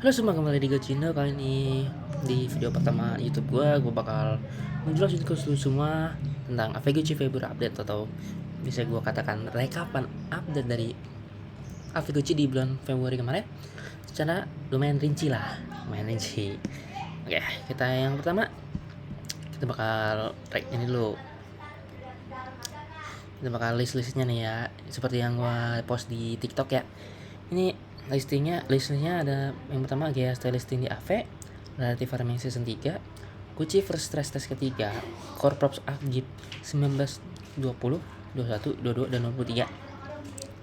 Halo semua, kembali di Gojino. Kali ini di video pertama YouTube gue bakal menjelasin ke lu semua tentang AVGC Februari update, atau bisa gue katakan rekapan update dari AVGC di bulan Februari kemarin secara lumayan rinci lah, Oke, kita yang pertama, kita bakal ini dulu. Kita bakal listnya nih ya, seperti yang gue post di TikTok ya. Ini listnya ada yang pertama GST listing di AV, Relative Farming Season 3, Gucci First Stress Test ketiga, Core Props Agip 19, 20, 21, 22, dan 23.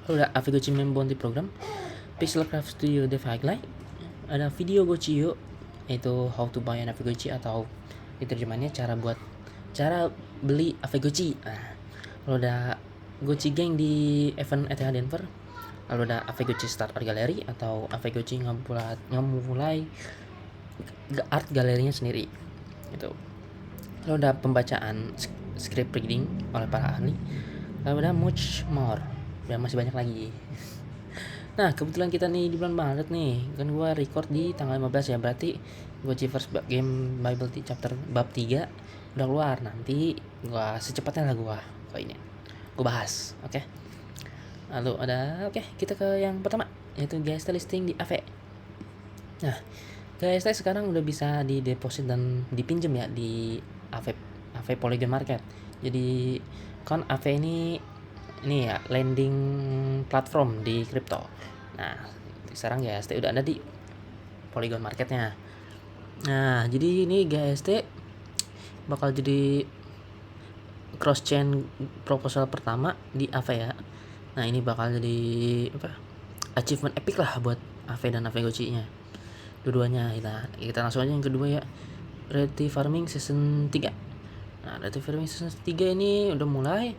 Lalu ada AV Gucci Meme Bounty Program, Pixel Craft Studio Dev Highlight, ada video Gochio, yaitu How to Buy an AV Gucci, atau diterjemahnya cara beli AV Gucci. Lalu ada Gucci Gang di event ETH Denver. Lalu ada AV Gucci Start Art Gallery, atau AV Gucci memulai art galerinya sendiri gitu. Lalu ada pembacaan script reading oleh para ahli. Lalu ada much more, dan masih banyak lagi. Nah, kebetulan kita nih di bulan Maret nih, kan gue record di tanggal 15 ya, berarti Gucci First Game Bible chapter bab 3 udah keluar. Nanti gue secepatnya lah gue bahas, oke? Lalu ada, kita ke yang pertama, yaitu GST listing di AV. Nah, GST sekarang udah bisa dideposit dan dipinjam ya di AV Polygon Market. Jadi kan AV ini ya lending platform di crypto. Nah, sekarang GST udah ada di Polygon Marketnya. Nah, jadi ini GST bakal jadi cross chain proposal pertama di AV ya. Nah, ini bakal jadi achievement epic lah buat AV dan AV Goci nya. Dua-duanya kita langsung aja yang kedua ya. Relative Farming Season 3. Nah, Relative Farming Season 3 ini udah mulai.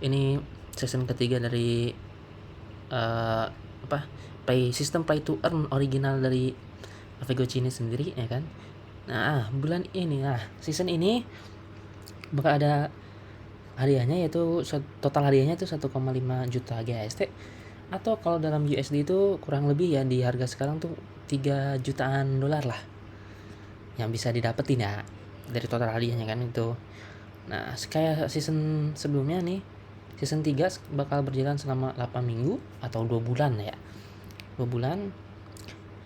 Ini season ketiga dari sistem play to earn original dari AV Goci ini sendiri ya kan. Nah, bulan ini season ini bakal ada hadiahnya, yaitu total hadiahnya itu 1,5 juta GST, atau kalau dalam USD itu kurang lebih ya di harga sekarang tuh 3 jutaan dolar lah yang bisa didapetin ya dari total hadiahnya kan itu. Nah, kayak season sebelumnya nih, season 3 bakal berjalan selama 8 minggu atau 2 bulan ya. 2 bulan.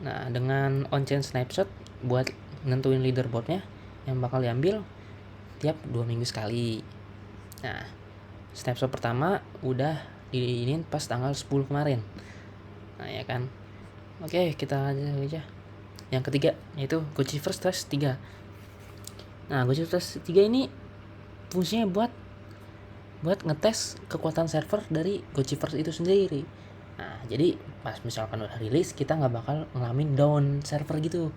Nah, dengan on-chain snapshot buat nentuin leaderboardnya yang bakal diambil tiap 2 minggu sekali. Nah, snapshot pertama udah diinin pas tanggal 10 kemarin. Nah, ya kan. Oke, kita aja. Yang ketiga yaitu Gucci First Test 3. Nah, Gucci First 3 ini fungsinya buat ngetes kekuatan server dari Gucci First itu sendiri. Nah, jadi pas misalkan udah rilis, kita nggak bakal ngalamin down server gitu.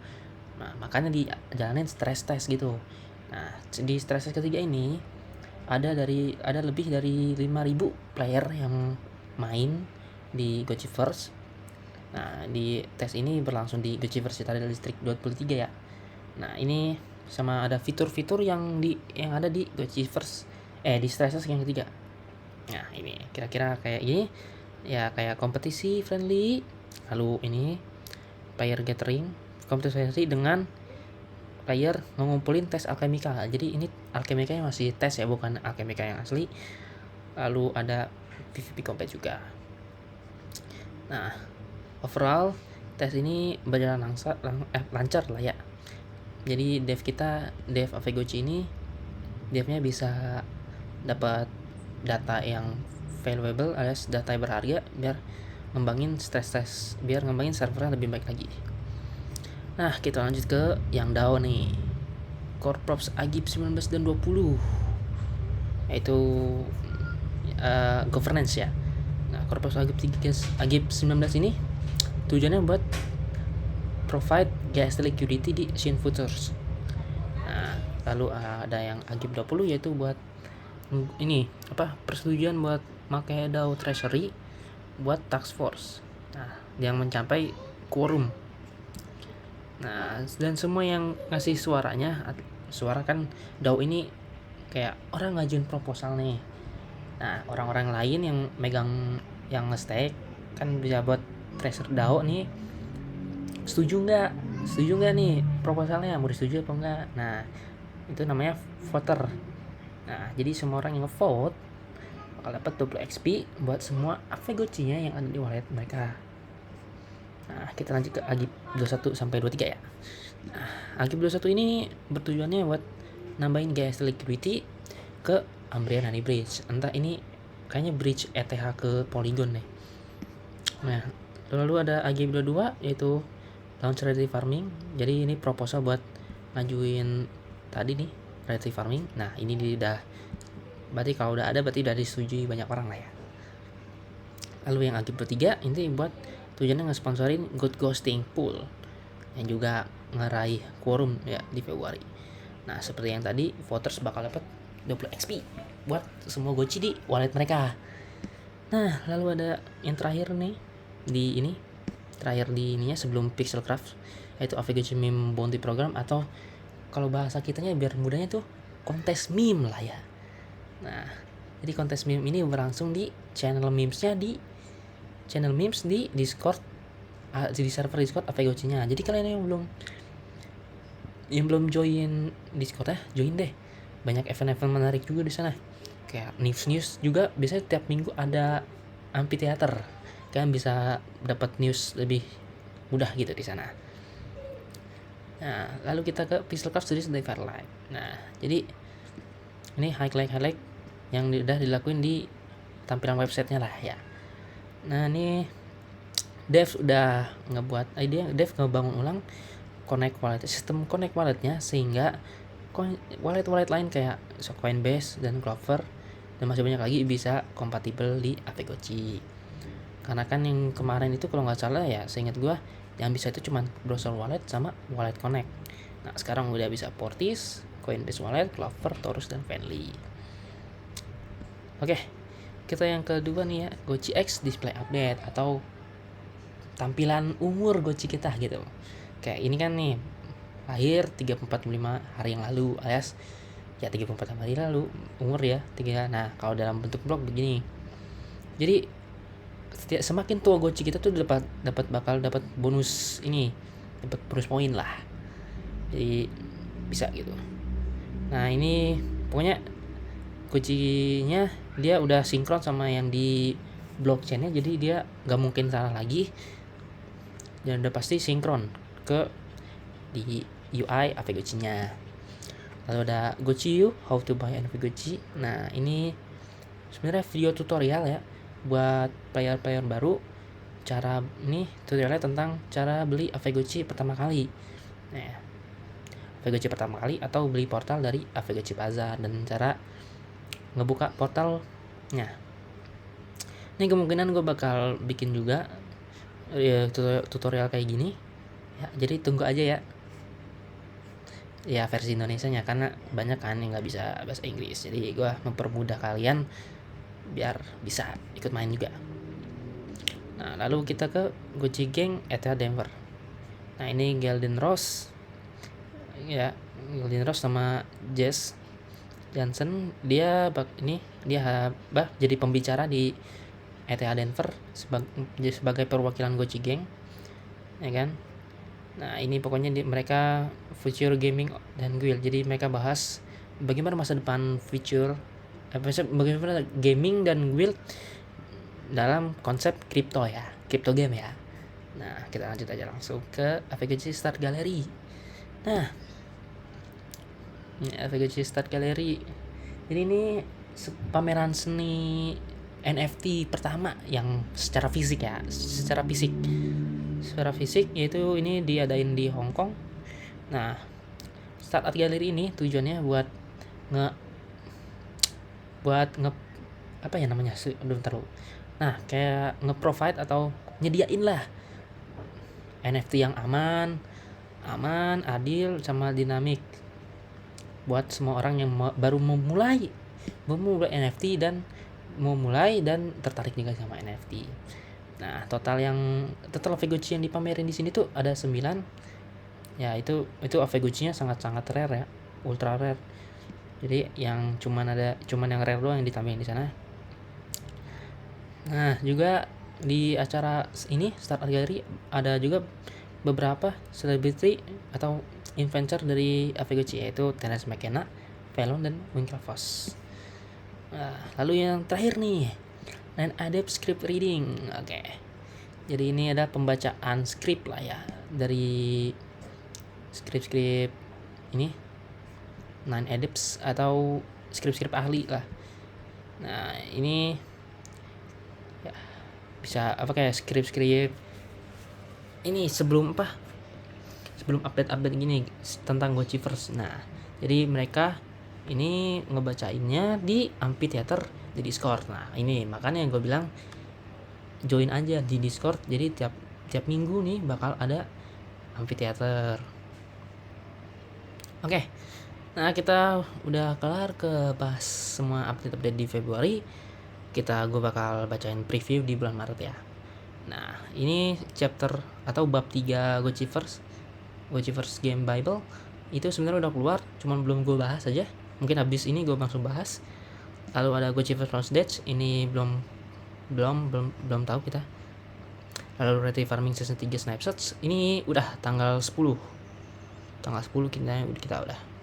Nah, makanya dijalanin stress test gitu. Nah, di stress test ketiga ini ada lebih dari 5.000 player yang main di Gucci First. Nah, di tes ini berlangsung di Gucci Citadel District 23 ya. Nah, ini sama ada fitur-fitur yang ada di Gucci First di stress test yang ketiga. Nah, ini kira-kira kayak gini ya, kayak kompetisi friendly. Lalu ini player gathering, kompetisi dengan player mengumpulin tes Alchemica. Jadi ini Alchemica yang masih tes ya, bukan Alchemica yang asli. Lalu ada PvP combat juga. Nah, overall tes ini berjalan lancar lah ya. Jadi dev AV Goci ini devnya bisa dapat data yang valuable alias data yang berharga biar ngembangin servernya lebih baik lagi. Nah, kita lanjut ke yang DAO nih. Core Props Agip 19 dan 20, yaitu governance ya. Nah, Core Props Agip 19 ini tujuannya buat provide gas liquidity di Shin Futures. Nah, lalu ada yang Agip 20 yaitu buat ini persetujuan buat pakai DAO Treasury buat task force. Nah, yang mencapai quorum. Nah, dan semua yang ngasih suara kan DAO ini kayak orang ngajuin proposal nih. Nah, orang-orang lain yang megang yang nge-stake kan bisa buat tracer DAO nih setuju nggak nih proposalnya, mau disetujui apa enggak. Nah itu namanya voter. Nah jadi semua orang yang ngevote bakal dapat double XP buat semua Avegochi-nya yang ada di wallet mereka. Nah kita lanjut ke Agip 21 sampai 23 ya. Nah, Agip 21 ini bertujuannya buat nambahin gas liquidity ke Umbreon Honey Bridge. Entah ini kayaknya bridge ETH ke Polygon deh. Nah lalu ada Agip 22 yaitu launch ready farming. Jadi ini proposal buat ngajuin tadi nih ready farming. Nah ini udah, berarti kalau udah ada berarti udah disetujui banyak orang lah ya. Lalu yang Agip 23 ini buat tujuannya nge-sponsorin Good Ghosting Pool yang juga ngeraih quorum ya di Februari. Nah seperti yang tadi, voters bakal dapat 20 XP buat semua gochi di wallet mereka. Nah lalu ada yang terakhir nih di ini, terakhir di ininya sebelum Pixelcraft, yaitu Avegochi Meme Bounty Program, atau kalau bahasa kitanya biar mudahnya tuh kontes meme lah ya. Nah jadi kontes meme ini berlangsung di channel memesnya di channel memes di Discord, di server Discord Avegochi-nya. Jadi kalian yang belum join Discord ya, join deh. Banyak event-event menarik juga di sana. Kayak news juga biasanya tiap minggu ada amphitheater. Kalian bisa dapat news lebih mudah gitu di sana. Nah, lalu kita ke Pixelcraft Series dari Firelight. Nah, jadi ini highlight yang udah dilakuin di tampilan websitenya lah ya. Nah ini Dev udah ngebangun ulang connect wallet, sistem connect walletnya, sehingga wallet lain kayak Coinbase dan Clover dan masih banyak lagi bisa kompatibel di Avegochi. Karena kan yang kemarin itu kalau nggak salah ya, seingat gua yang bisa itu cuma browser wallet sama wallet connect. Nah sekarang udah bisa Portis, Coinbase Wallet, Clover, Torus, dan Venly. Oke, kita yang kedua nih ya, Gochi X display update atau tampilan umur Gochi kita gitu. Kayak ini kan nih lahir 345 hari yang lalu, alias ya 34 hari lalu umur ya 3. Nah kalau dalam bentuk blog begini, jadi semakin tua Gochi kita tuh bakal dapat bonus ini, dapat bonus poin lah, jadi bisa gitu. Nah ini pokoknya Gochi-nya dia udah sinkron sama yang di blockchain-nya, jadi dia nggak mungkin salah lagi dan udah pasti sinkron ke di UI Avegochi-nya. Lalu ada Gochi You, How to Buy an Avegochi. Nah ini sebenarnya video tutorial ya buat player baru. Tutorialnya tentang cara beli Avegochi pertama kali. Nah, Avegochi pertama kali atau beli portal dari Avegochi Bazaar dan cara ngebuka portalnya. Ini kemungkinan gue bakal bikin juga ya, tutorial kayak gini ya, jadi tunggu aja ya versi Indonesianya, karena banyak kan yang nggak bisa bahasa Inggris, jadi gue mempermudah kalian biar bisa ikut main juga. Nah lalu kita ke Gochi Gang ETH Denver. Nah ini Golden Rose sama Jess Johnson, dia jadi pembicara di ETH Denver sebagai perwakilan Gochi Gang ya kan. Nah ini pokoknya mereka future gaming dan guild, jadi mereka bahas bagaimana masa depan bagaimana gaming dan guild dalam konsep crypto game ya. Nah kita lanjut aja langsung ke Avegochi Start Gallery. Nah Avegochi Start Gallery ini pameran seni NFT pertama yang secara fisik, yaitu ini diadain di Hong Kong. Nah Start Art Gallery ini tujuannya buat apa ya namanya, nah kayak nge-provide atau nyediain lah NFT yang aman, adil, sama dinamik buat semua orang yang baru memulai NFT dan tertarik juga sama NFT. Nah total Avegochi yang dipamerin di sini tuh ada 9. Ya itu Avegochi-nya sangat rare ya, ultra rare. Jadi yang cuman yang rare doang yang ditampilin di sana. Nah juga di acara ini Start Art Gallery ada juga beberapa selebriti atau inventor dari Avegochi, yaitu Terence McKenna, Felon, dan Winklevoss. Nah, lalu yang terakhir nih, 9 Adept Script Reading. Oke. Jadi ini ada pembacaan skrip lah ya, dari skrip-skrip ini 9 Adepts atau skrip-skrip ahli lah. Nah, ini ya, bisa apa kayak skrip-skrip ini sebelum update gini tentang Gochiverse. Nah, jadi mereka ini ngebacainnya di amphitheater di Discord. Nah, ini makanya gue bilang join aja di Discord. Jadi tiap minggu nih bakal ada amphitheater. Oke. Nah, kita udah kelar ke bahas semua update di Februari. Gue bakal bacain preview di bulan Maret ya. Nah, ini chapter atau bab 3 Gochiverse Game Bible itu sebenarnya udah keluar, cuman belum gue bahas aja. Mungkin habis ini gue langsung bahas. Lalu ada Gochiverse Lost Dash, ini belum tahu kita. Lalu Relative Farming Season 3 Snapshots, ini udah tanggal 10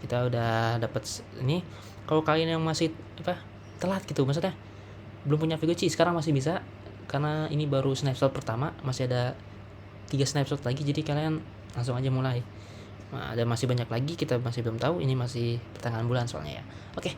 kita udah dapat ini. Kalau kalian yang masih telat gitu, maksudnya belum punya Avegochi, sekarang masih bisa karena ini baru snapshot pertama, masih ada 3 snapshot lagi, jadi kalian langsung aja mulai. Nah, ada masih banyak lagi, kita masih belum tahu, ini masih pertengahan bulan soalnya ya. Oke.